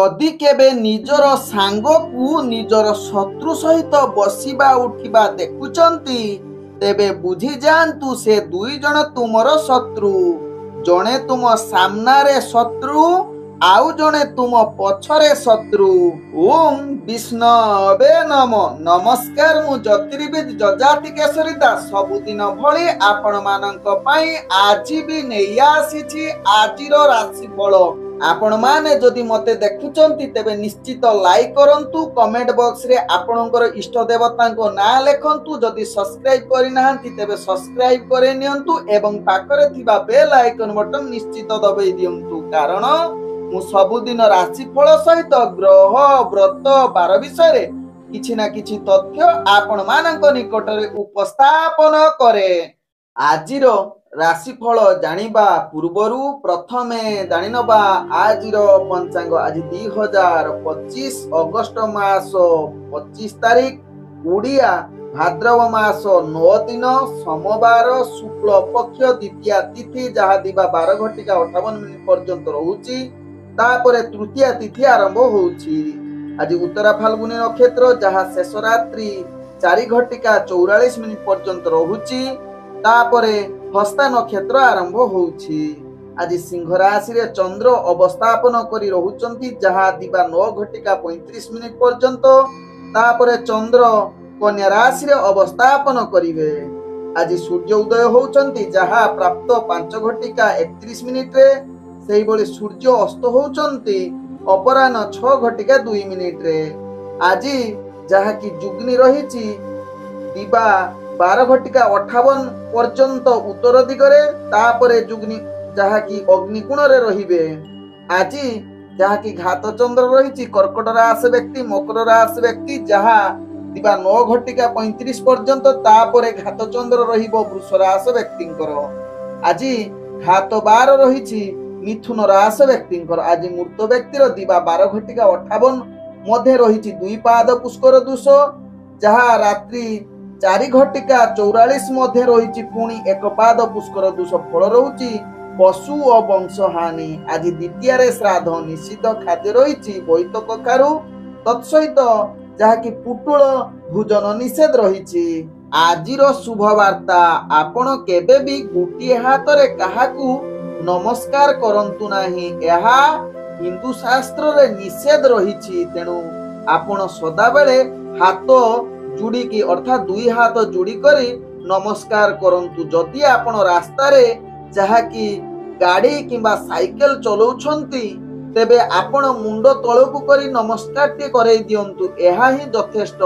जदि केबे निजर सांगकु निजर शत्रु सहित बसिबा उठिबा देखुचंती तेबे बुझी जांतु से दुई जन तुमर शत्रु। जणे तुम सामनारे शत्रु आउ जणे तुम पछरे शत्रु। ओम विष्णवे नमो। नमस्कार, मु ज्योतिर्विद जजाति केशरी दास सबुदिन भली आपण मानक पई आजि भी नेई आसीछि आजिर राशिफल। आपण माने जदि मते देखुचंती तेबे निश्चित लाइक करंतु, कमेंट बॉक्स रे आपणकर इष्ट देवतांको नाम लेखंतु। जदि सब्सक्राइब करि नाहंती तेबे सब्सक्राइब करे नियंतु एवं पाखरे थिबा बेल आइकन बटन निश्चित दबाई दियंतु, कारण मु सबुदिन राशिफल सहित ग्रह व्रत बार विषय किछि ना किछि तथ्य आपण मानक निकटरे उपस्थापन करे। आजिर राशिफल जानिबा पूर्वरु प्रथमे जानिनबा आजिर पंचांग। आज 2025 अगस्त मास 25 तारिख उड़िया भाद्रव मास 9 दिन सोमवार शुक्ल पक्ष द्वितीय तिथि जहा दिबा 12:58 पर्यंत रहुची। तापरे तृतीय तिथि आरंभ होउची। आज उत्तरा फाल्गुनी नक्षत्र जहा शेष रात्रि 4:44 पर्यंत रहुची। तापरे हस्ता नक्षत्र आरंभ होउची। आज सिंह राशि रे चंद्र अवस्थापन करी रहुचंती जहा दिबा 9:35 पर्यंत। तापरे चंद्र कन्या राशि रे अवस्थापन करिवे। आज सूर्य उदय होउचंती जहा प्राप्त 5:31 रे। सेही बळी सूर्य अस्त होउचंती अपराह्न 6:02 रे। आज जहा कि जुग्नि रहिची दिबा 12:58 पर्यंत उत्तर दिगरे। तापरे जुग्नि जहा कि अग्निकोण रे रहिबे। आज जहा कि घात चंद्र रहिची कर्कट राशि व्यक्ति मकर राशि व्यक्ति जहा दिबा 9:35 पर्यंत। तापरे घात चंद्र रहिबो वृष राशि व्यक्तिंकर। आज घात 12 रहिची मिथुन राशि व्यक्तिंकर। आज मृत व्यक्तिर दिबा 12:58 मध्ये रहिची 2 पाद पुष्कर दोष जहा रात्रि 4:44 मध्ये रहिची पुणी 1 पाद पुष्कर दोष फल रहुची पशु और वंश हानि। आज द्वितीय रे श्राद्ध निषिद्ध खाद्य रहिची बोईत कखारु तत्सहित जहा कि पुटुल भोजन निषेध रहिची। आजिर शुभ वार्ता आपण केबे भी गुटिए हाथ रे काहाकू नमस्कार करंतु नाही। एहा हिंदू शास्त्र रे निषेध रहिची। तेणु आपण सदा बेले हाथ जोड़ी की अर्थात 2 हाथ जोड़ी करी नमस्कार करंतु। जदि आपण रास्ता रे जहा कि गाड़ी किंबा साइकेल चलाउछंती तेबे आपण मुंड तळकु करी नमस्कार टे करे दियंतु। एहा ही यथेष्ट।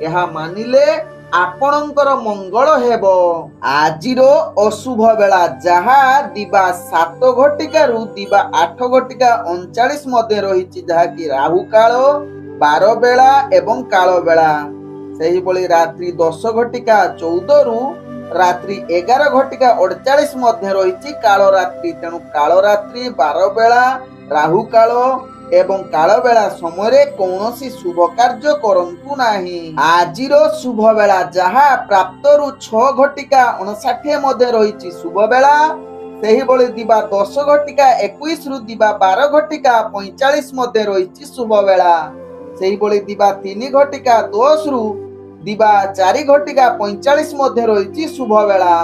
एहा मानिले आपणकर मंगल हेबो। आजिर अशुभ बेला जहा दिबा 7 रु दिबा 8:39 मध्ये रहिची जहा कि राहु काल 12 बेला एवं काल बेला। सेही बळी रात्रि 10:14 रु रात्रि 11:48 मध्ये रहिची काल रात्रि। तेणु काल रात्रि 12 बेला राहु काल एवं काल बेला समय कौनसी शुभ कार्य करंतु नाही। आजिर शुभ बेला जहा प्राप्त रु 6:59 मध्ये रहिची शुभ बेला। सेही बळी दिबा 10:21 रु दिबा 12:45 मध्ये रहिची शुभ बेला। सेही बळी दिबा 3:10 रु दिबा 4:45 मध्ये रहिची शुभ बेला।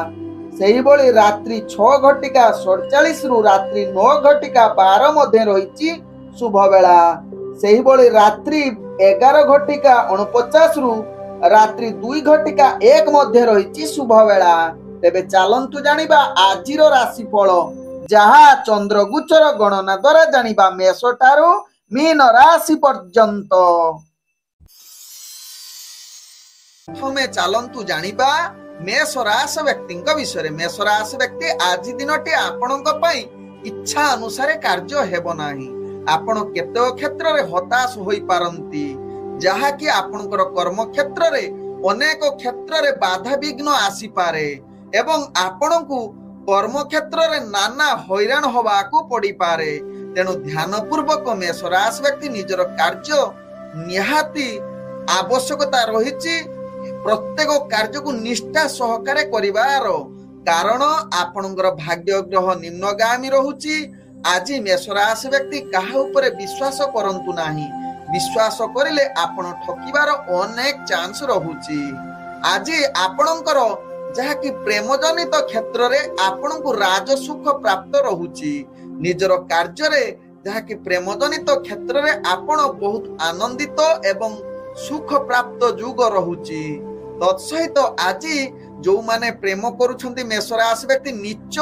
सेही बळी रात्रि 6:47 रु रात्रि 9:12 मध्ये रहिची शुभ बेला। सेही बळी रात्रि 11:49 रु रात्रि 2:01 मध्ये रहिची शुभ बेला। तेबे चालंतु जानिबा आजिर राशिफल जहा चंद्रगुचर गणना द्वारा जानिबा मेष ठारू मीन राशि पर्यंत। प्रथमे चालंतु जानिबा मेष राशि व्यक्तिंक विषय। मेष राशि व्यक्ति आज दिनटी आपणक पई इच्छा अनुसार कार्य हेबो नाही। आपण केते क्षेत्र रे हताश होई पारंती जहा कि आपणकर कर्म क्षेत्र रे अनेक क्षेत्र रे बाधा विघ्न आसी पारे एवं आपणकु कर्म क्षेत्र रे नाना हैरान होबाकू पड़ी पारे। तेणु ध्यान पूर्वक मेष राशि व्यक्ति निजर कार्य निहाती आवश्यकता रहिछि। प्रत्येक कार्य को निष्ठा सहकारे करिवार कारण आपणकर भाग्य ग्रह निम्नगामी रहुछि। आज मेष राशि व्यक्ति काहा उपरे विश्वास करंतु नाही। विश्वास करिले आपण ठकिबार अनेक चांस रहुची। आज आपणकर जहा कि प्रेम जनित क्षेत्र रे आपणकु राजसुख प्राप्त रहुची। निजर कार्य रे जहा कि प्रेम जनित क्षेत्र रे आपण बहुत आनंदित एवं सुख प्राप्त जुग रहुची। तत्सहित आज जो माने प्रेम करूछंती मेष राशि व्यक्ति नीच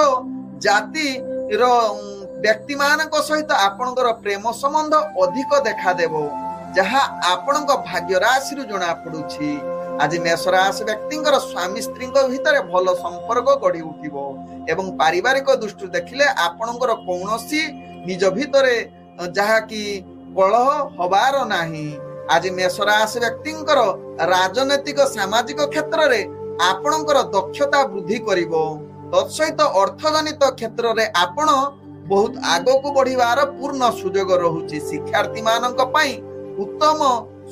जाति रो व्यक्ति मानक सहित आपणकर प्रेम संबंध अधिक देखा देबो, जहा आपणक भाग्य राशि रु जणा पडुछि। आज मेष राशि व्यक्तिंकर स्वामी स्त्री भितर भल संपर्क गढ़ी उठिबो एवं पारिवारिक दृष्टि देखिले आपणकर कौनसी निज भितरे जहा कि कलह हबार नाही। आज मेष राशि व्यक्तिंकर राजनैतिक सामाजिक क्षेत्र रे आपणकर दक्षता वृद्धि करिवो। तत्सहित अर्थजनित क्षेत्र रे आपण बहुत आगो को बढ़िवार पूर्ण सुजोग रहुछि। शिक्षार्थी मानक पई उत्तम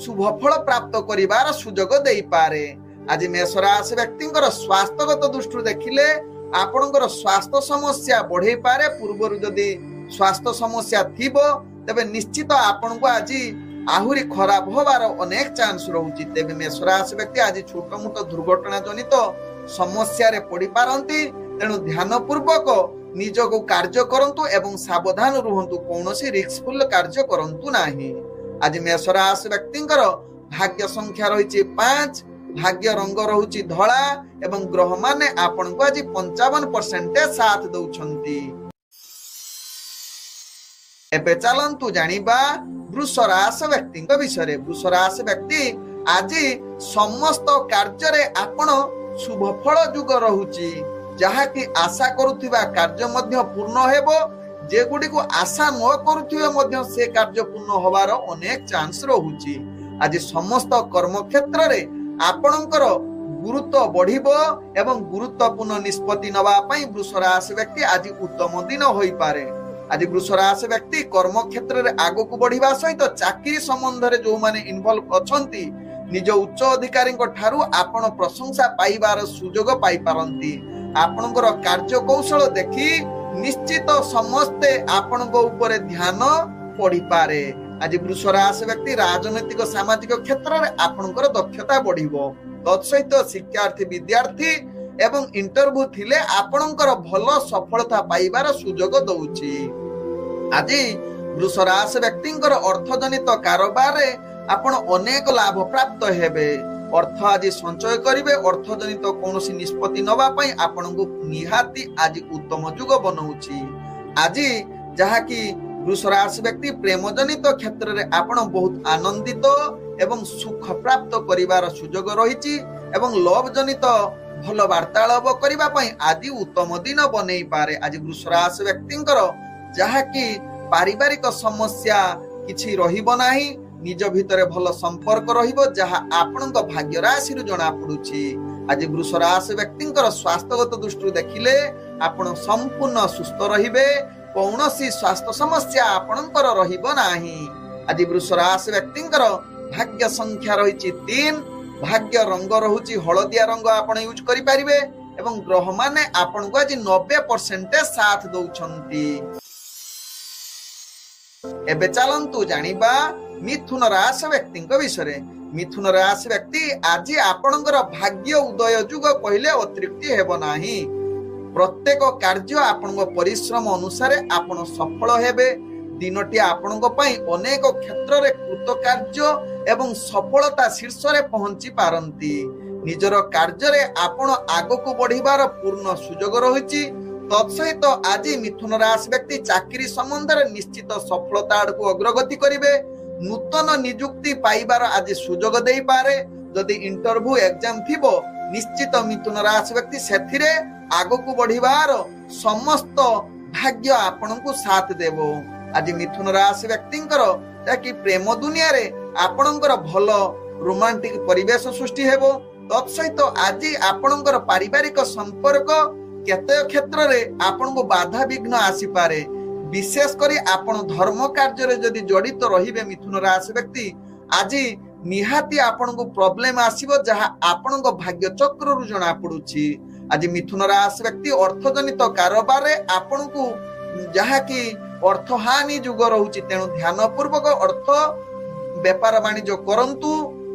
शुभ फल प्राप्त करिवार सुजोग देई पारे। आज मेष राशि व्यक्तिंकर स्वास्थ्यगत दृष्टि देखिले आपणकर स्वास्थ्य समस्या बढ़े पारे। पूर्व जदि स्वास्थ्य समस्या थिबो तबे निश्चित आपनको आज आहुरी खराब होबार अनेक चांस रहुछि। तेबे मेष राशि व्यक्ति आज छोट मोट दुर्घटना जनित समस्या रे पड़ी पारंती। तेणु ध्यान पूर्वक निजको कार्य करंतु एवं सावधान रुहंतु, कौनसी रिस्कफुल कार्य करंतु नाही। आज मेष राशि व्यक्तिंकर भाग्य संख्या रहिछि 5, भाग्य रंग रहुछि धळा एवं ग्रह माने आपनको आज 55% साथ दउछंती। एबे चलंतु जानिबा वृष राशि व्यक्तिंक विषय। वृष राशि व्यक्ति आज समस्त कार्य रे आपण शुभ फल जुग रहुछि, जहा कि आशा करुथिबा कार्य मध्य पूर्ण हेबो। जे गुडी को आशा न करुथिबे मध्य से कार्य पूर्ण होबार अनेक चांस रहुछि। आज समस्त कर्म क्षेत्र रे आपणकर गुरुत्व बढ़िबो एवं गुरुत्वपूर्ण निष्पत्ति नबा पई वृष राशि व्यक्ति आज उत्तम दिन होई पारे। आज वृष राशि व्यक्ति कर्म क्षेत्र रे आगो को बढ़िबा सहित चाकरी संबंध रे जो माने इन्वॉल्व अछंती निज उच्च अधिकारी ठारू आपण प्रशंसा पाइबार सुजोग पाई पारंती। आपणकर कार्य कौशल देखि निश्चित समस्ते आपणक ऊपर ध्यान पड़ी पारे। आज वृष राशि व्यक्ति राजनैतिक सामाजिक क्षेत्र रे आपणकर दक्षता बढ़िबो। तत्सहित शिक्षार्थी विद्यार्थी एवं इंटरव्यू थिले आपणकर भल सफलता पाइबार सुजोग दउछि। आज वृष राशि व्यक्तिंकर अर्थजनित कारोबार रे आपण अनेक लाभ प्राप्त हेबे। अर्थ आज संचय करिवे। अर्थजनित कौनसी निष्पत्ति नबा पई आपणको निहाती आज उत्तम जुग बनउछि। आज जहा कि वृष राशि व्यक्ति प्रेम जनित क्षेत्र रे आपण बहुत आनंदित एवं सुख प्राप्त करिवार सुजोग रहिछि एवं लव जनित भल वार्तालाप करिबा पई आदि उत्तम दिन बनेई पारे। आज वृष राशि व्यक्तिंकर जहा कि पारिवारिक समस्या किछि रहिबो नाही। निज भितरे भल संपर्क रहिबो, जहा आपणक भाग्य राशि रु जणा पडुछि। आज वृष राशि व्यक्तिंकर स्वास्थ्यगत दृष्टि देखिले आपण संपूर्ण सुस्थ रहिबे। कौनसी स्वास्थ्य समस्या आपणकर रहिबो नाही। आज वृष राशि व्यक्तिंकर भाग्य संख्या रहिछि 3, भाग्य रंग रहुछि हळदिया रंग आपण यूज करि परिबे एवं ग्रह माने आपणको आज 90% साथ दउछंती। एबे चलंतु जानिबा मिथुन राशि व्यक्तिंक विषय। मिथुन राशि व्यक्ति आज आपणकर भाग्य उदय जुग कहले अतिरिक्ति हेबो नाही। प्रत्येक कार्य आपणको परिश्रम अनुसार आपण सफल हेबे। दिनटी आपणको पई अनेक क्षेत्र रे कृतकार्य एवं सफलता शीर्ष रे पहुंची पारंती। निजर कार्य रे आपण आगो को बढ़िबार पूर्ण सुजोग रहिछि। तत्सहित आज मिथुन राशि व्यक्ति चाकरी संबंध रे निश्चित सफलता आडको अग्रगति करिवे। नूतन नियुक्ति पाइबार आज सुजोग देई पारे। जदि इंटरव्यू एग्जाम थिबो निश्चित मिथुन राशि व्यक्ति सेथिरे आगो को बढ़िबार समस्त भाग्य आपनकु साथ देबो। आज मिथुन राशि व्यक्तिंकर ताकि प्रेम दुनिया रे आपनकर भल रोमांटिक परिवेश सृष्टि हेबो। तत्सहित आज आपनकर पारिवारिक संपर्क केते क्षेत्र रे आपनको बाधा विघ्न आसी पारे। विशेष करी आपण धर्म कार्य रे जदि जड़ित रहिबे मिथुन राशि व्यक्ति आज निहाती आपनको प्रॉब्लम आसीबो, जहा आपनको भाग्य चक्र रु जणा पडुछि। आज मिथुन राशि व्यक्ति अर्थजनित कारोबार रे आपनको ଯାହାକି ଅର୍ଥହାନି ଯୁଗ ରହୁଛି। ତେଣୁ ଧ୍ୟାନ ପୂର୍ବକ ଅର୍ଥ ବେପାର ବାଣିଜ୍ୟ କରନ୍ତୁ,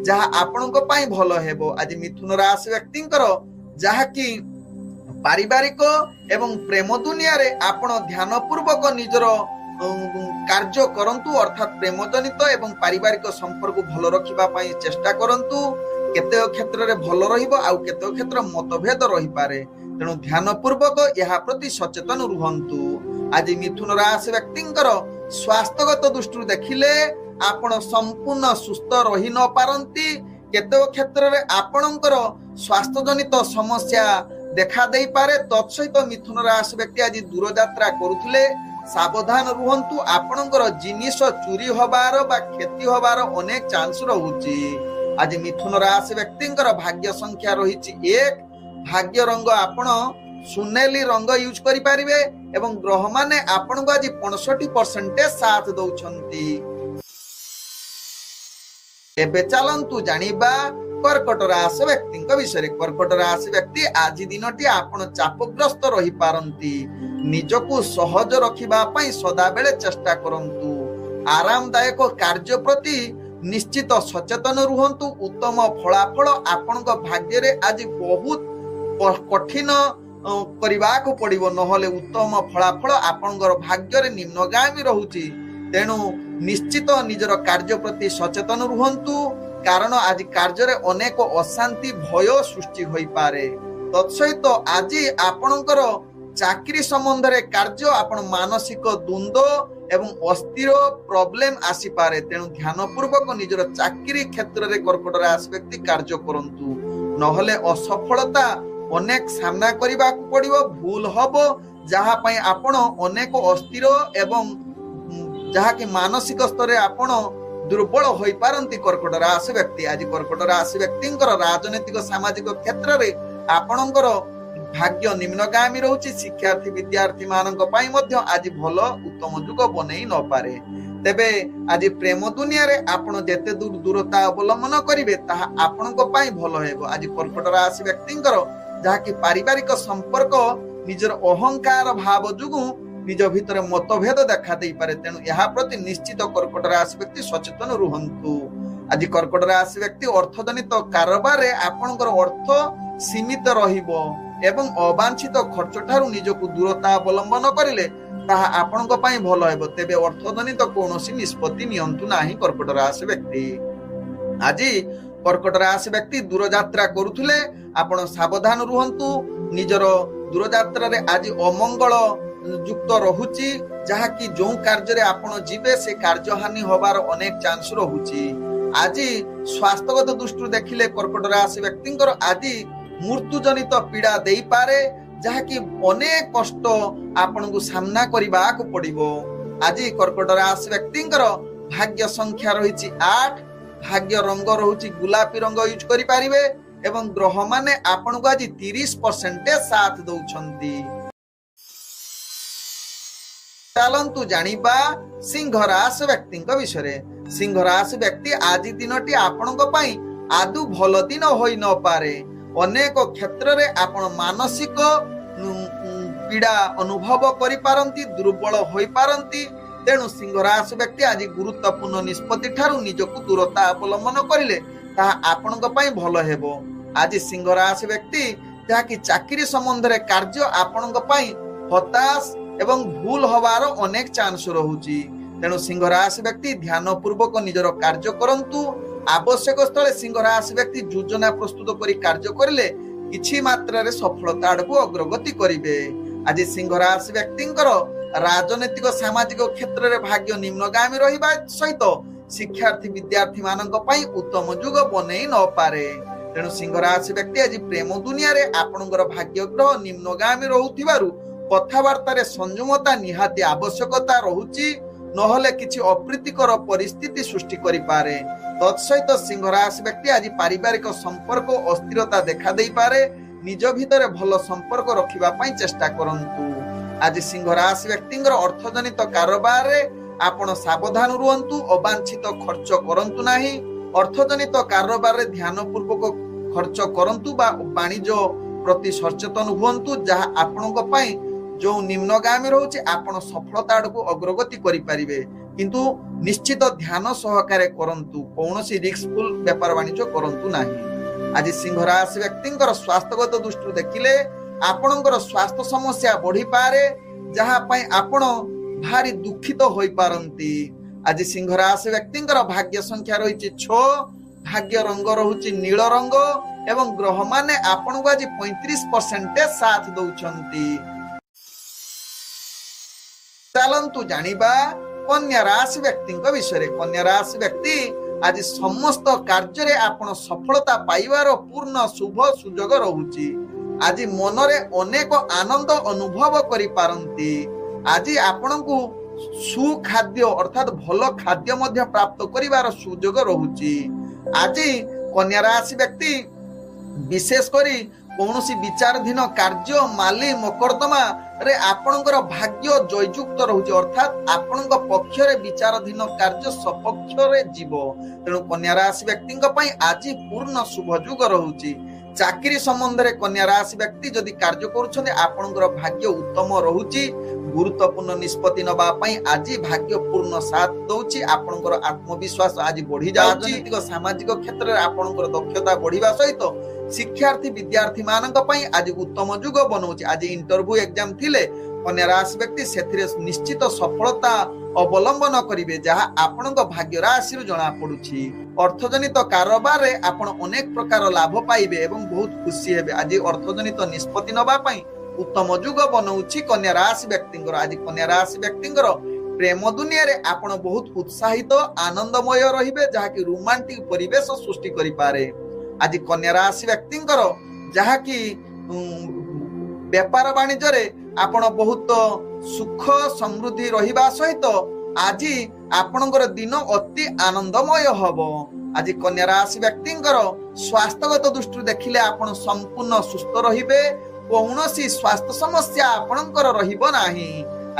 ଯାହା ଆପଣଙ୍କ ପାଇଁ ଭଲ ହେବ। ଆଜି ମିଥୁନ ରାଶି ବ୍ୟକ୍ତିଙ୍କର ଯାହାକି ପାରିବାରିକ ଏବଂ ପ୍ରେମ ଦୁନିଆରେ ଆପଣ ଧ୍ୟାନ ପୂର୍ବକ ନିଜର କାର୍ଯ୍ୟ କରନ୍ତୁ, ଅର୍ଥାତ୍ ପ୍ରେମ ଜନିତ ଏବଂ ପାରିବାରିକ ସମ୍ପର୍କ ଭଲ ରଖିବା ପାଇଁ ଚେଷ୍ଟା କରନ୍ତୁ। କେତେକ କ୍ଷେତ୍ରରେ ଭଲ ରହିବ, ଆଉ କେତେକ କ୍ଷେତ୍ର ମତଭେଦ ରହିପାରେ। ତେଣୁ ଧ୍ୟାନ ପୂର୍ବକ ଏହା ପ୍ରତି ସଚେତନ ରୁହନ୍ତୁ। ଆଜି ମିଥୁନ ରାଶି ବ୍ୟକ୍ତିଙ୍କର ସ୍ୱାସ୍ଥ୍ୟଗତ ଦୃଷ୍ଟିରୁ ଦେଖିଲେ ଆପଣ ସମ୍ପୂର୍ଣ୍ଣ ସୁସ୍ଥ ରହି ନ ପାରନ୍ତି। କେତେକ କ୍ଷେତ୍ରରେ ଆପଣଙ୍କର ସ୍ୱାସ୍ଥ୍ୟ ଜନିତ ସମସ୍ୟା ଦେଖା ଦେଇପାରେ। ତତ୍ସହିତ ମିଥୁନ ରାଶି ବ୍ୟକ୍ତି ଆଜି ଦୂରଯାତ୍ରା କରୁଥିଲେ ସାବଧାନ ରୁହନ୍ତୁ। ଆପଣଙ୍କର ଜିନିଷ ଚୋରି ହବାର ବା କ୍ଷତି ହବାର ଅନେକ ଚାନ୍ସ ରହୁଛି। ଆଜି ମିଥୁନ ରାଶି ବ୍ୟକ୍ତିଙ୍କର ଭାଗ୍ୟ ସଂଖ୍ୟା ରହିଛି 1। ଭାଗ୍ୟ ରଙ୍ଗ ଆପଣ ସୁନେଲି ରଙ୍ଗ ୟୁଜ କରିପାରିବେ ଏବଂ ଗ୍ରହ ମାନେ ଆପଣଙ୍କୁ ଆଜି 65% ସାଥ ଦଉଛନ୍ତି। ଏବେ ଚାଲନ୍ତୁ ଜାଣିବା କର୍କଟ ରାଶି ବ୍ୟକ୍ତିଙ୍କ ବିଷୟରେ। କର୍କଟ ରାଶି ବ୍ୟକ୍ତି ଆଜି ଦିନଟି ଆପଣ ଚାପଗ୍ରସ୍ତ ରହିପାରନ୍ତି। ନିଜକୁ ସହଜ ରଖିବା ପାଇଁ ସଦାବେଳେ ଚେଷ୍ଟା କରନ୍ତୁ। ଆରାମଦାୟକ କାର୍ଯ୍ୟ ପ୍ରତି ନିଶ୍ଚିତ ସଚେତନ ରୁହନ୍ତୁ। ଉତ୍ତମ ଫଳାଫଳ ଆପଣଙ୍କ ଭାଗ୍ୟରେ ଆଜି ବହୁତ କଠିନ କରିବାକୁ ପଡିବ, ନହେଲେ ଉତ୍ତମ ଫଳାଫଳ ଆପଣଙ୍କର ଭାଗ୍ୟରେ ନିମ୍ନଗାମୀ ରହୁଛି। ତେଣୁ ନିଶ୍ଚିତ ନିଜର କାର୍ଯ୍ୟ ପ୍ରତି ସଚେତନ ରୁହନ୍ତୁ, କାରଣ ଆଜି କାର୍ଯ୍ୟରେ ଅନେକ ଅଶାନ୍ତି ଭୟ ସୃଷ୍ଟି ହୋଇପାରେ। ତତ୍ସହିତ ଆଜି ଆପଣଙ୍କର ଚାକିରି ସମ୍ବନ୍ଧରେ କାର୍ଯ୍ୟ ଆପଣ ମାନସିକ ଦ୍ୱନ୍ଦ୍ୱ ଏବଂ ଅସ୍ଥିର ପ୍ରୋବ୍ଲେମ ଆସିପାରେ। ତେଣୁ ଧ୍ୟାନ ପୂର୍ବକ ନିଜର ଚାକିରି କ୍ଷେତ୍ରରେ କର୍କଟ ରାଶି ବ୍ୟକ୍ତି କାର୍ଯ୍ୟ କରନ୍ତୁ, ନହେଲେ ଅସଫଳତା ଅନେକ ସାମ୍ନା କରିବାକୁ ପଡିବ, ଭୁଲ ହବ, ଯାହା ପାଇଁ ଆପଣ ଅନେକ ଅସ୍ଥିର ଏବଂ ଯାହାକି ମାନସିକ ସ୍ତରରେ ଆପଣ ଦୁର୍ବଳ ହୋଇପାରନ୍ତି କର୍କଟ ରାଶି ବ୍ୟକ୍ତି। ଆଜି କର୍କଟ ରାଶି ବ୍ୟକ୍ତିଙ୍କର ରାଜନୈତିକ ସାମାଜିକ କ୍ଷେତ୍ରରେ ଆପଣଙ୍କର ଭାଗ୍ୟ ନିମ୍ନଗାମୀ ରହୁଛି। ଶିକ୍ଷାର୍ଥୀ ବିଦ୍ୟାର୍ଥୀ ମାନଙ୍କ ପାଇଁ ମଧ୍ୟ ଆଜି ଭଲ ଉତ୍ତମ ଯୁଗ ବନେଇ ନପାରେ। ତେବେ ଆଜି ପ୍ରେମ ଦୁନିଆରେ ଆପଣ ଯେତେ ଦୂରତା ଅବଲମ୍ବନ କରିବେ ତାହା ଆପଣଙ୍କ ପାଇଁ ଭଲ ହେବ। ଆଜି କର୍କଟ ରାଶି ବ୍ୟକ୍ତିଙ୍କର ଯାହାକି ପାରିବାରିକ ସମ୍ପର୍କ ନିଜର ଅହଙ୍କାର ଭାବ ଯୋଗୁଁ ନିଜ ଭିତରେ ମତଭେଦ ଦେଖା ଦେଇପାରେ। ତେଣୁ ଏହା ପ୍ରତି ନିଶ୍ଚିତ କର୍କଟ ରାଶି ବ୍ୟକ୍ତି ସଚେତନ ରୁହନ୍ତୁ। ଆଜି କର୍କଟ ରାଶି ବ୍ୟକ୍ତି ଅର୍ଥଜନିତ କାରବାରରେ ଆପଣଙ୍କର ଅର୍ଥ ସୀମିତ ରହିବ ଏବଂ ଅବାଞ୍ଛିତ ଖର୍ଚ୍ଚ ଠାରୁ ନିଜକୁ ଦୂରତା ଅବଲମ୍ବନ କରିଲେ ତାହା ଆପଣଙ୍କ ପାଇଁ ଭଲ ହେବ। ତେବେ ଅର୍ଥଜନିତ କୌଣସି ନିଷ୍ପତ୍ତି ନିଅନ୍ତୁ ନାହିଁ କର୍କଟ ରାଶି ବ୍ୟକ୍ତି। ଆଜି କର୍କଟ ରାଶି ବ୍ୟକ୍ତି ଦୂରଯାତ୍ରା କରୁଥିଲେ ଆପଣ ସାବଧାନ ରୁହନ୍ତୁ। ନିଜର ଦୂରଯାତ୍ରାରେ ଆଜି ଅମଙ୍ଗଳ ଯୁକ୍ତ ରହୁଛି, ଯାହାକି ଯେଉଁ କାର୍ଯ୍ୟରେ ଆପଣ ଯିବେ ସେ କାର୍ଯ୍ୟହାନି ହବାର ଅନେକ ଚାନ୍ସ ରହୁଛି। ଆଜି ସ୍ୱାସ୍ଥ୍ୟଗତ ଦୃଷ୍ଟିରୁ ଦେଖିଲେ କର୍କଟ ରାଶି ବ୍ୟକ୍ତିଙ୍କର ଆଜି ମୃତ୍ୟୁ ଜନିତ ପୀଡା ଦେଇପାରେ, ଯାହାକି ଅନେକ କଷ୍ଟ ଆପଣଙ୍କୁ ସାମ୍ନା କରିବାକୁ ପଡିବ। ଆଜି କର୍କଟ ରାଶି ବ୍ୟକ୍ତିଙ୍କର ଭାଗ୍ୟ ସଂଖ୍ୟା ରହିଛି 8। ଭାଗ୍ୟ ରଙ୍ଗ ରହୁଛି ଗୋଲାପୀ ରଙ୍ଗ ୟୁଜ କରିପାରିବେ ଏବଂ ଗ୍ରହ ମାନେ ଆପଣଙ୍କୁ ଆଜି 30% ସାଥ ଦଉଛନ୍ତି। ଚାଲନ୍ତୁ ଜାଣିବା ସିଂହ ରାଶି ବ୍ୟକ୍ତିଙ୍କ ବିଷୟରେ। ସିଂହ ରାଶି ବ୍ୟକ୍ତି ଆଜି ଦିନଟି ଆପଣଙ୍କ ପାଇଁ ଆଦୌ ଭଲ ଦିନ ହୋଇ ନପାରେ। ଅନେକ କ୍ଷେତ୍ରରେ ଆପଣ ମାନସିକ ପୀଡା ଅନୁଭବ କରିପାରନ୍ତି, ଦୁର୍ବଳ ହୋଇପାରନ୍ତି। ତେଣୁ ସିଂହ ରାଶି ବ୍ୟକ୍ତି ଆଜି ଗୁରୁତ୍ୱପୂର୍ଣ୍ଣ ନିଷ୍ପତ୍ତି ଠାରୁ ନିଜକୁ ଦୂରତା ଅବଲମ୍ବନ କରିଲେ ତାହା ଆପଣଙ୍କ ପାଇଁ ଭଲ ହେବ। ଆଜି ସିଂହ ରାଶି ବ୍ୟକ୍ତି ଯାହାକି ଚାକିରି ସମ୍ବନ୍ଧରେ କାର୍ଯ୍ୟ ଆପଣଙ୍କ ପାଇଁ ହତାଶ ଏବଂ ଭୁଲ ହବାର ଅନେକ ଚାନ୍ସ ରହୁଛି। ତେଣୁ ସିଂହ ରାଶି ବ୍ୟକ୍ତି ଧ୍ୟାନ ପୂର୍ବକ ନିଜର କାର୍ଯ୍ୟ କରନ୍ତୁ। ଆବଶ୍ୟକ ସ୍ଥଳେ ସିଂହ ରାଶି ବ୍ୟକ୍ତି ଯୋଜନା ପ୍ରସ୍ତୁତ କରି କାର୍ଯ୍ୟ କରିଲେ କିଛି ମାତ୍ରାରେ ସଫଳତା ଆଡକୁ ଅଗ୍ରଗତି କରିବେ। ଆଜି ସିଂହ ରାଶି ବ୍ୟକ୍ତିଙ୍କର ରାଜନୈତିକ ସାମାଜିକ କ୍ଷେତ୍ରରେ ଭାଗ୍ୟ ନିମ୍ନଗାମୀ ରହିବା ସହିତ ଶିକ୍ଷାର୍ଥୀ ବିଦ୍ୟାର୍ଥୀ ମାନଙ୍କ ପାଇଁ ଉତ୍ତମ ଯୁଗ ବନେଇ ନପାରେ। ତେଣୁ ସିଂହ ରାଶି ବ୍ୟକ୍ତି ଆଜି ପ୍ରେମ ଦୁନିଆରେ ଆପଣଙ୍କର ଭାଗ୍ୟ ଗ୍ରହ ନିମ୍ନଗାମୀ ରହୁଥିବାରୁ କଥାବାର୍ତ୍ତାରେ ସଂଯମତା ନିହାତି ଆବଶ୍ୟକତା ରହୁଛି, ନହେଲେ କିଛି ଅପ୍ରୀତିକର ପରିସ୍ଥିତି ସୃଷ୍ଟି କରିପାରେ। ତତ୍ସହିତ ସିଂହ ରାଶି ବ୍ୟକ୍ତି ଆଜି ପାରିବାରିକ ସମ୍ପର୍କ ଅସ୍ଥିରତା ଦେଖା ଦେଇପାରେ। ନିଜ ଭିତରେ ଭଲ ସମ୍ପର୍କ ରଖିବା ପାଇଁ ଚେଷ୍ଟା କରନ୍ତୁ। ଆଜି ସିଂହ ରାଶି ବ୍ୟକ୍ତିଙ୍କର ଅର୍ଥଜନିତ କାରବାରରେ ଆପଣ ସାବଧାନ ରୁହନ୍ତୁ, ଅବାଞ୍ଛିତ ଖର୍ଚ୍ଚ କରନ୍ତୁ ନାହିଁ। ଅର୍ଥଜନିତ କାରବାରରେ ଧ୍ୟାନ ପୂର୍ବକ ଖର୍ଚ୍ଚ କରନ୍ତୁ ବା ବାଣିଜ୍ୟ ପ୍ରତି ସଚେତନ ହୁଅନ୍ତୁ, ଯାହା ଆପଣଙ୍କ ପାଇଁ जो निम्नगामी रोचे आपण सफलता आड़क अग्रगति करें किंतु निश्चित ध्यान सहकारे करंतु कौनसी रिस्कफुल व्यापार वाणिज्य करंतु नाही। आज सिंह राशि व्यक्तिंकर स्वास्थ्यगत दृष्टि देखिले आपणकर स्वास्थ्य समस्या बढ़ी पारे जहाँ पई आपण भारी दुखित होई पारंती। आज सिंह राशि व्यक्तिंकर भाग्य संख्या रही 6, भाग्य रंग रहुची नील रंग एवं ग्रह माने आपण को आज 35% साथ दउछंती। चलंतु जानिबा कन्या राशि व्यक्ति विषय। कन्या राशि व्यक्ति आज समस्त कार्य आपण सफलता पाइबार पूर्ण शुभ सुजोग रहुची। आज मनरे अनेक आनंद अनुभव करि पारंती। आज आपण को सुखाद्य अर्थात भल खाद्य मध्य प्राप्त करिवार सुजोग रहुची। आज कन्या राशि व्यक्ति विशेष करी कौनसी विचाराधीन कार्य माली मकरदमा रे आपणकर भाग्य जययुक्त रहुची अर्थात आपणक पक्ष रे विचाराधीन कार्य सपक्ष रे जीव। तेणु कन्या राशि व्यक्ति पई आज पूर्ण शुभ युग रहुची। चाकरी संबंध रे कन्या राशि व्यक्ति जदि कार्य करूछन्ते आपणकर भाग्य उत्तम रहुची। गुरुत्वपूर्ण निष्पत्ति नबा पई आज भाग्य पूर्ण साथ दउची। आपणकर आत्मविश्वास आज बढ़ी जाउची। राजनीतिक सामाजिक क्षेत्र रे आपणकर दक्षता बढ़िबा सहित शिक्षार्थी विद्यार्थी मानक पई आज उत्तम युग बनउची। आज इंटरव्यू एग्जाम थिले कन्या राशि व्यक्ति सेथिरे निश्चित सफलता अवलंबन करिवे जहाँ आपणक भाग्य राशि जना पड़ुछि। अर्थजनित कारोबार रे आपण अनेक प्रकार लाभ पाइबे एवं बहुत खुशी हेबे। आज अर्थजनित निष्पत्ति नबा पई उत्तम युग बनउछि कन्या राशि व्यक्तिंकर। आज कन्या राशि व्यक्तिंकर प्रेम दुनिया रे आपण बहुत उत्साहित आनंदमय रहिबे जहाँ कि रोमांटिक परिवेश सृष्टि करि पारे। आज कन्या राशि व्यक्तिंकर जहाँ कि व्यापार वाणिज्य रे आपण बहुत सुख समृद्धि रहिबा सहित आज आपणकर दिन अति आनंदमय हबो। आज कन्या राशि व्यक्तिंकर स्वास्थ्यगत दृष्टि देखिले आपण संपूर्ण सुस्थ रहिबे। कौनसी स्वास्थ्य समस्या आपणकर रहिबो नाही।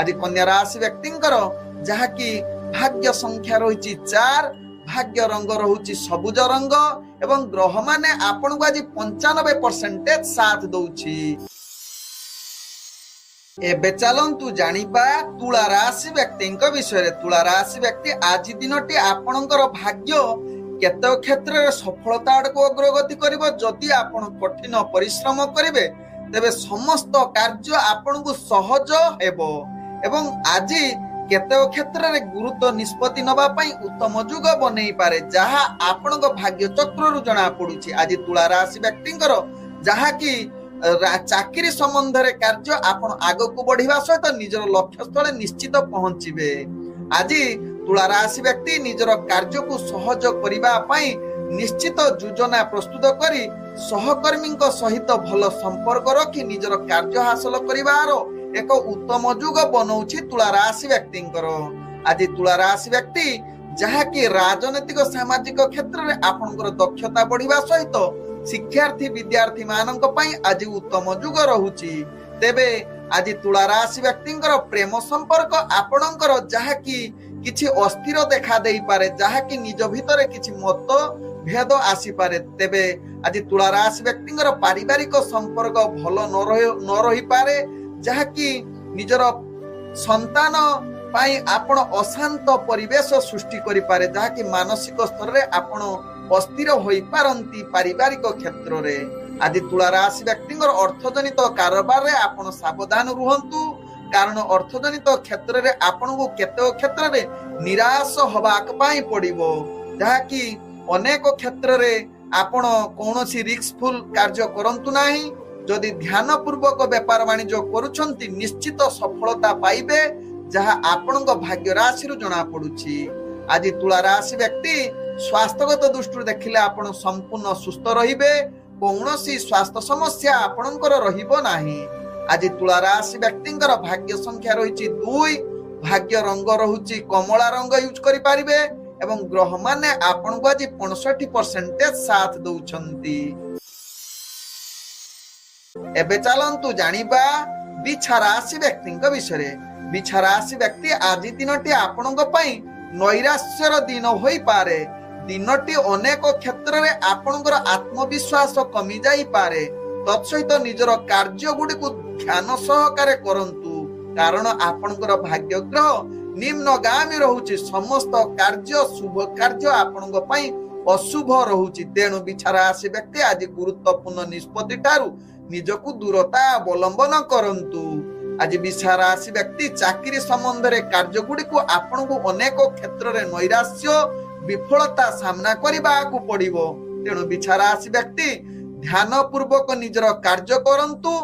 आज कन्या राशि व्यक्तिंकर जहाँ कि भाग्य संख्या रही 4, भाग्य रंग रहुची सबुज रंग एवं ग्रह माने आपण को आज 95% साथ दउछि। एबे चलंतु जानिबा तुला राशि व्यक्ति विषय। तुला राशि व्यक्ति आज दिनटी आपणकर भाग्य केते क्षेत्र रे सफलता आड़क अग्रगति करिवो। जदि आपण कठिन परिश्रम करिवे तेबे समस्त कार्य आपण को सहज हेबो एवं आज केते क्षेत्र रे गुरुत्व निष्पत्ति नबा पई उत्तम युग बनै पारे जहाँ आपणक भाग्य चक्र रु जना पड़ुछि। आज तुला राशि व्यक्तिंकर जहाँ कि चाकरी संबंध रे कार्य आपण आगो को बढ़िबा सहित निजर लक्ष्य स्थले निश्चित पहुंचीबे। आज तुला राशि व्यक्ति निजर कार्य को सहज करिबा पई निश्चित योजना प्रस्तुत करी सहकर्मी सहित भल संपर्क रखी निजर कार्य हासिल करिवार एक उत्तम युग बनउछि तुला राशि व्यक्तिंकर। आज तुला राशि व्यक्ति जहाँ कि राजनीतिक सामाजिक क्षेत्र रे आपनकर दक्षता बढ़िबा सहित शिक्षार्थी विद्यार्थी मानक पई आज उत्तम युग रहुछि। तेबे आज तुला राशि व्यक्तिंकर प्रेम संपर्क आपनकर जहाँ कि किछि अस्थिर देखा देई पारे जहाँ कि निज भितरे किछि मत भेद आसी पारे। तेबे आज तुला राशि व्यक्तिंकर पारिवारिक संपर्क भल न रही पारे जहाँ कि निजर संतान पाई आपण अशांत परिवेश सृष्टि करि पारे जहाँ कि मानसिक स्तर रे आपण अस्थिर होई पारंती पारिवारिक क्षेत्र रे। आज तुला राशि व्यक्तिंकर अर्थजनित कारोबार रे आपण सावधान रुहंतु कारण अर्थजनित क्षेत्र रे आपण को केते क्षेत्र रे निराश होबाक पाई पड़िबो जहाँ कि अनेक क्षेत्र रे आपण कौनसी रिस्कफुल कार्य करंतु नाही। जदि ध्यान पूर्वक व्यापार वाणिज्य करूछंती निश्चित सफलता पाइबे जहाँ आपणक भाग्य राशि जना पड़ुछि। आज तुला राशि व्यक्ति स्वास्थ्यगत दृष्टि देखिले आपण संपूर्ण सुस्थ रहिबे। कौनसी स्वास्थ्य समस्या आपणकर रहिबो नाही। आज तुला राशि व्यक्तिंकर भाग्य संख्या रही 2, भाग्य रंग रहुछि कमला रंग यूज करि पारिबे एवं ग्रह माने आपण को आज 65% साथ दउछंती। एबे चलंतु जानिबा बिछा राशि व्यक्ति विषय। बिछा राशि व्यक्ति आज दिनटी आपणक पई नैराश्यर दिन होई पारे। दिनटी अनेक क्षेत्र रे आपणकर आत्मविश्वास कमी जाई पारे। तत्सहित निजर कार्य गुडी को ध्यान सहकारे करंतु कारण आपणकर भाग्य ग्रह निम्नगामी रहुछि समस्त कार्य शुभ कार्य आपणक पई अशुभ रहुछि तेणु बिछा राशि व्यक्ति आज गुरुत्वपूर्ण निष्पत्ति ठारू निजकु दूरता अवलंबन करंतु। आज बिछा राशि व्यक्ति चाकरी संबंध रे कार्य गुडी को आपणकु अनेक क्षेत्र रे नैराश्य विफलता सामना करबाकू पड़िबो तेणु बिछा राशि व्यक्ति ध्यान पूर्वक निजर कार्य करंतु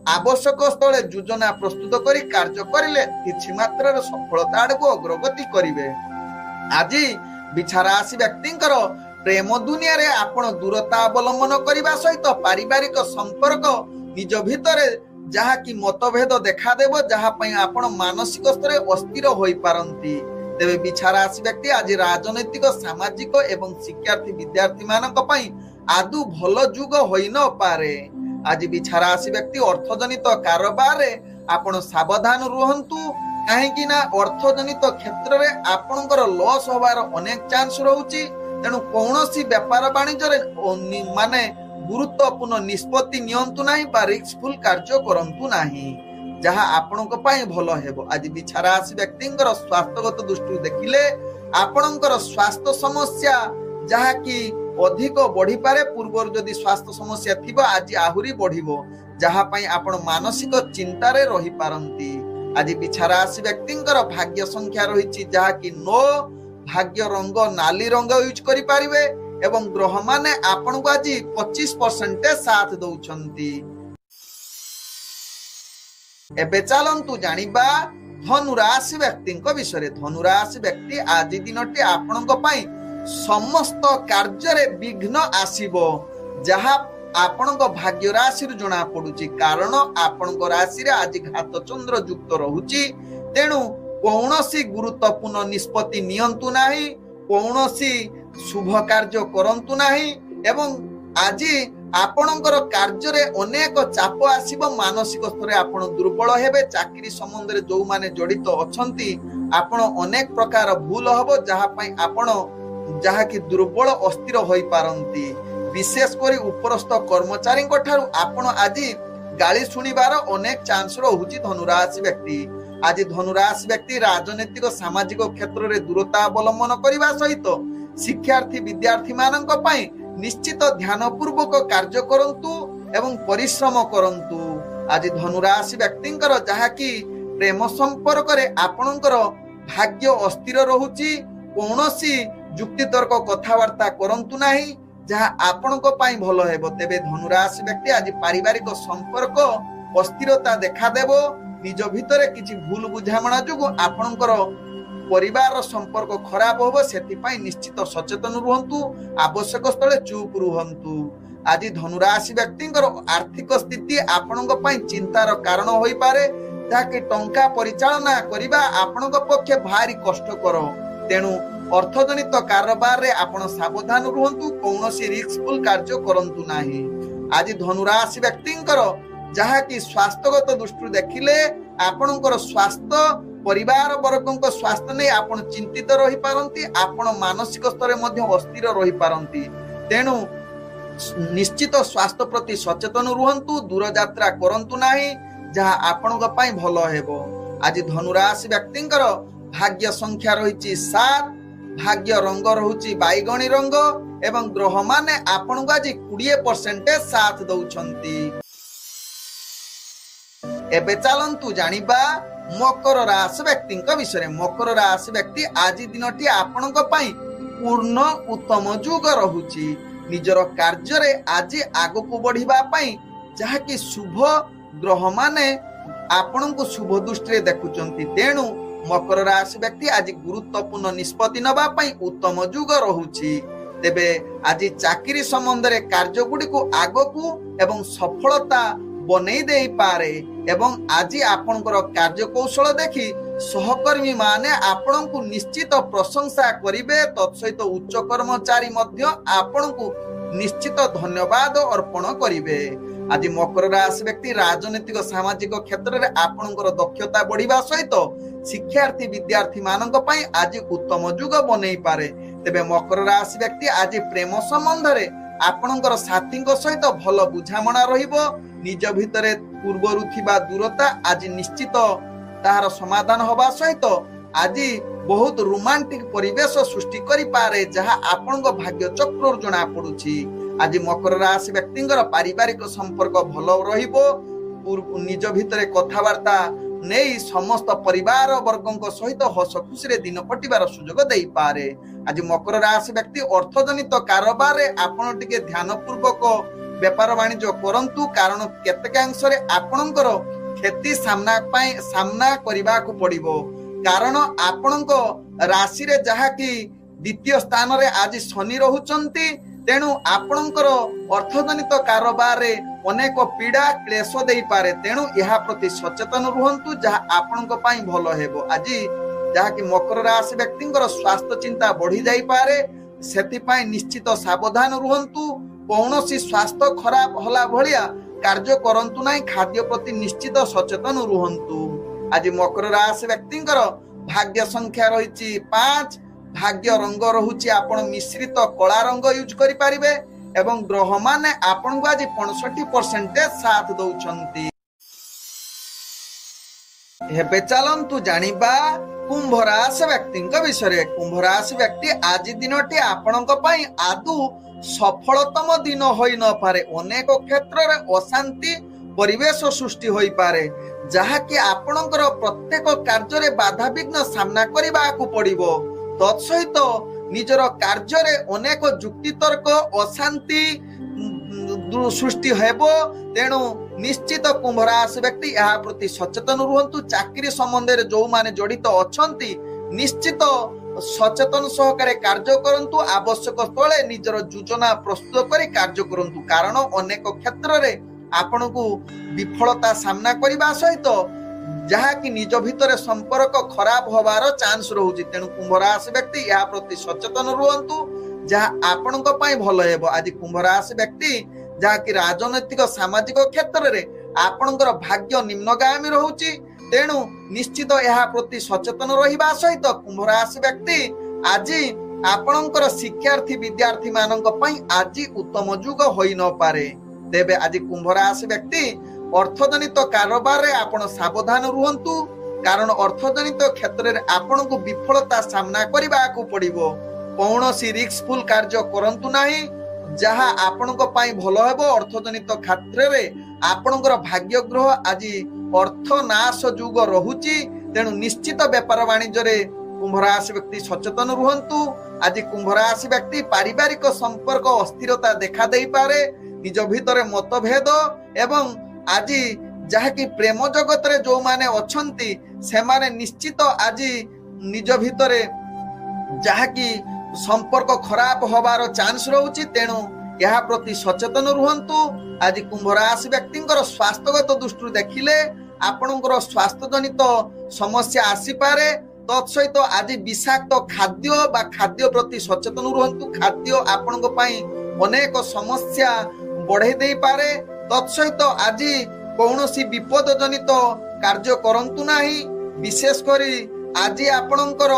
आवश्यक स्थले योजना प्रस्तुत करी कार्य करिले किछि मात्रा सफलता आडको अग्रगति करिवे। आज बिछा राशि व्यक्तिंकर प्रेम दुनिया रे आपण दूरता अवलंबन करबा सहित पारिवारिक संपर्क निज भितरे जहा कि मतभेद देखा देबो जहा पई आपण मानसिक स्तरे अस्थिर होई पारंती तेबे बिछा राशि व्यक्ति आज राजनैतिक सामाजिक एवं शिक्षार्थी विद्यार्थी मानक पई आदु भल जुग होई न पारे। आज बिछा राशि व्यक्ति अर्थजनित कारोबार रे आपण सावधान रुहंतु काहेकि ना अर्थजनित क्षेत्र रे आपणकर लॉस होबार अनेक चांस रहउची तेणु कौनसी व्यापार वाणिज्य रे माने गुरुत्वपूर्ण निष्पत्ति नियंतु नाही बा रिस्कफुल कार्य करंतु नाही जहा आपणक पई भलो हेबो। आज बिछा राशि व्यक्तिंकर स्वास्थ्यगत दृष्टि देखिले आपणकर स्वास्थ्य समस्या जहा कि अधिक बढ़ी पारे पूर्व जदि स्वास्थ्य समस्या थिबो आज आहुरी बढ़िबो जहा पई आपण मानसिक चिंता रे रही पारंती। आज बिछा राशि व्यक्तिंकर भाग्य संख्या रहिछि जहा कि 9 भाग्य रंग नाली रंग यूज करि पारिबे एवं ग्रह माने आपण को आज 25% साथ दउछंती। एबे चलंतु जानिबा धनु राशि व्यक्तिंक विषय। धनु राशि व्यक्ति आज दिनटी आपणक पई समस्त कार्य रे विघ्न आसीबो जहा आपणक भाग्य राशि रु जणा पडुची कारण आपणक राशि रे आज घात चंद्र युक्त रहुची तेणु कौनसी गुरुत्वपूर्ण निष्पत्ति नियंतु नाही कौनसी शुभ कार्य करंतु नाही एवं आज आपणकर कार्य रे अनेक चाप आसीबो मानसिक स्तरे आपण दुर्बल हेबे चाकरी संबंध रे जो माने जड़ित अछंती आपण अनेक प्रकार भूल हबो जहा पई आपण जहा कि दुर्बल अस्थिर होई पारंती विशेष करी उपरस्थ कर्मचारी ठारू आपण आज गाली सुनिबार अनेक चांस रहुची धनु राशि व्यक्ति। आज धनु राशि व्यक्ति राजनीतिक सामाजिक क्षेत्र रे दूरता अवलंबन करबा सहित शिक्षार्थी विद्यार्थी मानक पई निश्चित ध्यान पूर्वक कार्य करंतु एवं परिश्रम करंतु। आज धनु राशि व्यक्तिंकर जहा कि प्रेम संपर्क रे आपणकर भाग्य अस्थिर रहुची कौनसी जुक्ति तर्क कथावार्ता करंतु नाही जहा आपणक पई भलो हेबो। तेबे धनु राशि व्यक्ति आज पारिवारिक संपर्क अस्थिरता देखा देबो निज भितरे किछि भूल बुझामणा जुगु आपणकर परिवार संपर्क खराब होबो सेति पई निश्चित सचेतन रुहंतु आवश्यक स्थले चुप रुहंतु। आज धनु राशि व्यक्तिंकर आर्थिक स्थिति आपणक पई चिंतार कारण होई पारे ताकि टंका परिचालना करिबा आपणक पक्षे भारी कष्टकर तेणु अर्थजनित कारोबार रे आपण सावधान रुहंतु कौनसी रिस्कफुल कार्य करंतु नाही। आज धनु राशि व्यक्तिंकर जहा कि स्वास्थ्यगत दृष्टि देखिले आपणकर स्वास्थ्य परिवार वर्गक स्वास्थ्य नै आपण चिंतित रही पारंती आपण मानसिक स्तर मध्ये अस्थिर रही पारंती तेणु निश्चित स्वास्थ्य प्रति सचेतन रुहंतु दूर यात्रा करंतु नाही जहा आपणक पई भलो हेबो। आज धनु राशि व्यक्तिंकर भाग्य संख्या रहिछि 7 भाग्य रंग रहुछि बैगणी रंग एवं ग्रह माने आपन को आज 20% साथ दउछंती। एबे चलंतु जानिबा मकर राशि व्यक्तिंक विषय। मकर राशि व्यक्ति आज दिनटी आपनक पई पूर्ण उत्तम जुग रहुछि निजर कार्य रे आज आगो को बढ़िबा पई जहा कि शुभ ग्रह माने आपन को शुभ दृष्टि देखुचंती तेणु मकर राशि व्यक्ति आज गुरुत्वपूर्ण निष्पत्ति नबा पई उत्तम जुग रहुछि। तेबे आज चाकरी संबंध रे कार्य गुडी को आगो को एवं सफलता बनै देई पारे एवं आज आपनकर कार्य कौशल देखि सहकर्मी माने आपन को निश्चित प्रशंसा करिवे तत्सहित उच्च कर्मचारी मध्य आपन को निश्चित धन्यवाद अर्पण करिवे। आज मकर राशि व्यक्ति राजनीतिक सामाजिक क्षेत्र रे आपनकर दक्षता बढ़िबा सहित शिक्षार्थी विद्यार्थी मानक पई आज उत्तम जुग बनै पारे। तेबे मकर राशि व्यक्ति आज प्रेम संबंध रे आपनकर साथी सहित भल बुझामणा रहिबो निज भितरे पूर्वरु थिबा दूरता आज निश्चित ताहार समाधान होबा सहित आज बहुत रोमांटिक परिवेश सृष्टि करि पारे जहा आपनक भाग्य चक्र जना पडुछि। आज मकर राशि व्यक्तिंकर पारिवारिक संपर्क भलो रहिबो। निज भितरे कथावार्ता नहीं समस्त परिवार वर्गों सहित हस खुशी दिन कटिबार सुजोग देई पारे। आज मकर राशि व्यक्ति अर्थजनित कारोबार आपण टिके ध्यान पूर्वक व्यापार वाणिज्य करंतु, कारण केतेक अंश रे आपणकर क्षति सामना करबा को पड़िबो। कारण आपणको राशि रे जहा कि द्वितीय स्थान रे आज शनि रहुचंती, तेणु आपणकर अर्थजनित कारोबार रे अनेक पीड़ा क्लेश देई पारे। तेणु यहा प्रति सचेतन रुहंतु जहा आपणको पई भलो हेबो। आज जहा कि मकर राशि व्यक्तिंकर स्वास्थ्य चिंता बढ़ी जाई पारे, सेति पई निश्चित सावधान रुहंतु। कौनसी स्वास्थ्य खराब होला भलिया कार्य करंतु नाही। खाद्य प्रति निश्चित सचेतन रुहंतु। आज मकर राशि व्यक्तिंकर भाग्य संख्या रहिछि 5। भाग्य रंग रहुछि आपण मिश्रित कला रंग यूज करि पारिबे एवं ग्रह माने आपण को आज 65% साथ दउछंती। हेबे चलंतु जानिबा कुंभ राशि व्यक्तिंक विषय। कुंभ राशि व्यक्ति आज दिनटी आपणक पई आदु सफलतम दिन होई न पारे। अनेक क्षेत्र रे अशांति परिवेश सृष्टि होई पारे, जहा कि आपणकर प्रत्येक कार्य रे बाधा विघ्न सामना करबा को पड़िबो। तत्सहित निजर कार्य रे अनेक जुक्ति तर्क अशांति सृष्टि हेबो। तेणु निश्चित कुंभ राशि व्यक्ति यहा प्रति सचेतन रुहंतु। चाकरी संबंध रे जो माने जड़ित अछंती निश्चित सचेतन सहकारे कार्य करंतु। आवश्यक स्थले निजर योजना प्रस्तुत करी कार्य करंतु, कारण अनेक क्षेत्र रे आपण को विफलता सामना करबा सहित जहा कि निज भितर संपर्क खराब होबार चांस रहुछि। तेणु कुंभ राशि व्यक्ति यहा प्रति सचेतन रुहंतु जहा आपणक पई भलो हेबो। आज कुंभ राशि व्यक्ति जहा कि राजनैतिक सामाजिक क्षेत्र रे आपणकर भाग्य निम्नगामी रहुछि। तेणु निश्चित यहा प्रति सचेतन रहिबा सहित कुंभ राशि व्यक्ति आज आपणकर शिक्षार्थी विद्यार्थी मानक पई आज उत्तम युग होई न पारे। तेबे आज कुंभ राशि व्यक्ति अर्थजनित कारोबार रे आपण सावधान रुहंतु, कारण अर्थजनित क्षेत्र रे आपण को विफलता सामना करबा को पड़िबो। कौनसी रिस्कफुल कार्य करंतु नाही जहा आपण को पई भलो हेबो। अर्थजनित क्षेत्र रे आपणकर भाग्य ग्रह आज अर्थ नाश युग रहुछि। तेणु निश्चित व्यापार वाणिज्य रे कुंभ राशि व्यक्ति सचेतन रुहंतु। आज कुंभ राशि व्यक्ति पारिवारिक संपर्क अस्थिरता देखा देई पारे। निज भितरे मतभेद एवं आज जहा कि प्रेम जगत रे जो माने अछंती से माने निश्चित आज निज भितरे जहा कि संपर्क खराब होबार चांस रहुछि। तेणु यहा प्रति सचेतन रुहंतु। आज कुंभ राशि व्यक्तिंकर स्वास्थ्यगत दृष्टि देखिले आपणकर स्वास्थ्य जनित समस्या आसी पारे। तत्सहित आज विषाक्त खाद्य बा खाद्य प्रति सचेतन रुहंतु। खाद्य आपणक पई अनेक समस्या बढ़े दे पारे। तत्सहित आज कौनसी विपद जनित कार्य करंतु नाही। विशेष करी आज आपणकर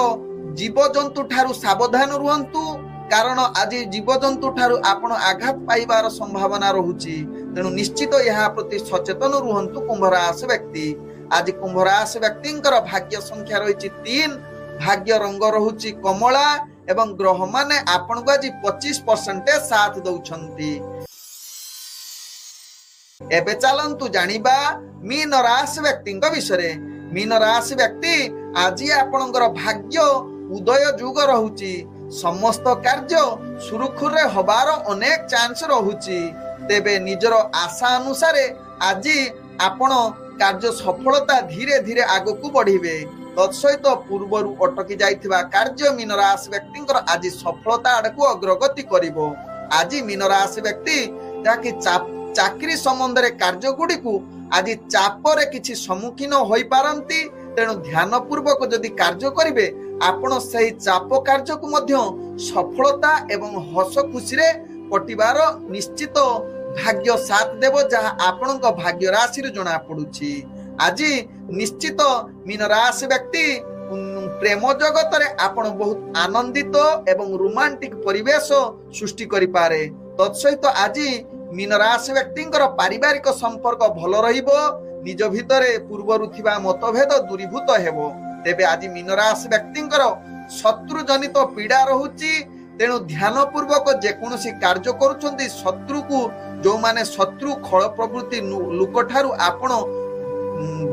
जीवजंतु ठारू सावधान रुहंतु, कारण आज जीवजंतु ठारू आपण आघात पाइबार संभावना रहुछि। तेणु निश्चित यहा प्रति सचेतन रुहंतु कुंभ राशि व्यक्ति। आज कुंभ राशि व्यक्तिंकर भाग्य संख्या रहिछि 3। भाग्य रंग रहुछि कमला एवं ग्रह माने आपण को आज 25% साथ दउछंती। एबे चलंतु जानिबा मीन राशि व्यक्तिंक विषय। मीन राशि व्यक्ति आज आपणकर भाग्य उदय युग रहुछि। समस्त कार्य सुरुखुरे होबार अनेक चांस रहुछि। तेबे निजर आशा अनुसार आज आपण कार्य सफलता धीरे धीरे आगो को बढ़िबे। तत्सहित पूर्वरु अटकी जाइथिबा कार्य मीन राशि व्यक्तिंकर आज सफलता आडकु अग्रगति करिवो। आज मीन राशि व्यक्ति ताकि चाकरी संबंध रे कार्य गुडी को आज चापरे किछि सम्मुखीन होई पारंती। तेणु ध्यान पूर्वक जदि कार्य करिवे आपण सही चाप कार्य को मध्य सफलता एवं हस खुशी रे कटिबार निश्चित भाग्य साथ देव, जहा आपणक भाग्य राशि रे जणा पडुछि। आज निश्चित मीन राशि व्यक्ति प्रेम जगत रे आपण बहुत आनंदित एवं रोमांटिक परिवेश सृष्टि करि पारे। तत्सहित आज मीन राशि व्यक्तिंकर पारिवारिक संपर्क भलो रहिबो। निज भितरे पूर्वरु थिबा मतभेद दूरीभूत हेबो। तेबे आज मीन राशि व्यक्तिंकर शत्रु जनित पीड़ा रहुची, तेणु ध्यान पूर्वक जेकोसी कार्य करुछंती शत्रु को जो माने शत्रु खल प्रवृत्ति लोक ठारू आपण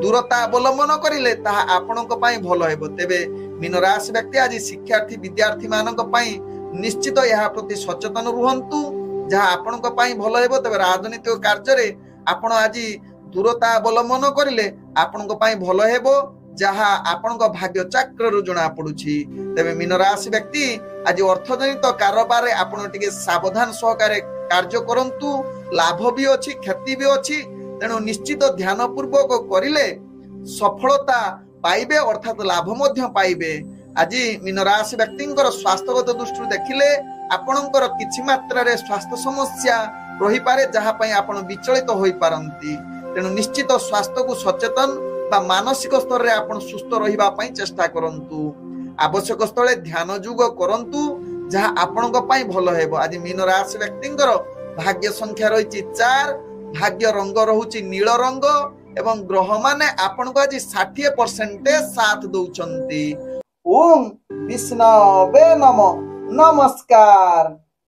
दूरता अवलंबन करिले ताहा आपणक पई भलो हेबो। तेबे मीन राशि व्यक्ति आज शिक्षार्थी विद्यार्थी मानक पई निश्चित यहा प्रति सचेतन रुहंतु, जहा आपणक पई भलो हेबो। तेबे राजनीतिक कार्य रे आपण आज दूरता अवलंबन करिले आपणक पई भलो हेबो, जहा आपणक भाग्य चक्र रु जणा पडुछि। तेबे मीन राशि व्यक्ति आज अर्थजनित कारोबार रे आपण टिके सावधान सहकारे कार्य करंतु। लाभ भी अछि क्षति भी अछि, तेणु निश्चित ध्यान पूर्वक करिले सफलता पाइबे अर्थात लाभ मध्य पाइबे। आज मीन राशि व्यक्तिंकर स्वास्थ्यगत दृष्टि देखिले आपणकर किछि मात्रा रे स्वास्थ्य समस्या रही पारे, जहा पई आपण विचलित होई पारंती। तेणु निश्चित स्वास्थ्य को सचेतन बा मानसिक स्तर रे आपण सुस्थ रहिबा पई चेष्टा करंतु। आवश्यक स्थले ध्यान योग करंतु, जहा आपणक पई भलो हेबो। आज मीन राशि व्यक्तिंकर भाग्य संख्या रहिछि 4, भाग्य रंग रहुछि नील रंग एवं ग्रह माने आपनको आज 60% साथ दउचंती। ओम विष्णवे नमः। नमस्कार।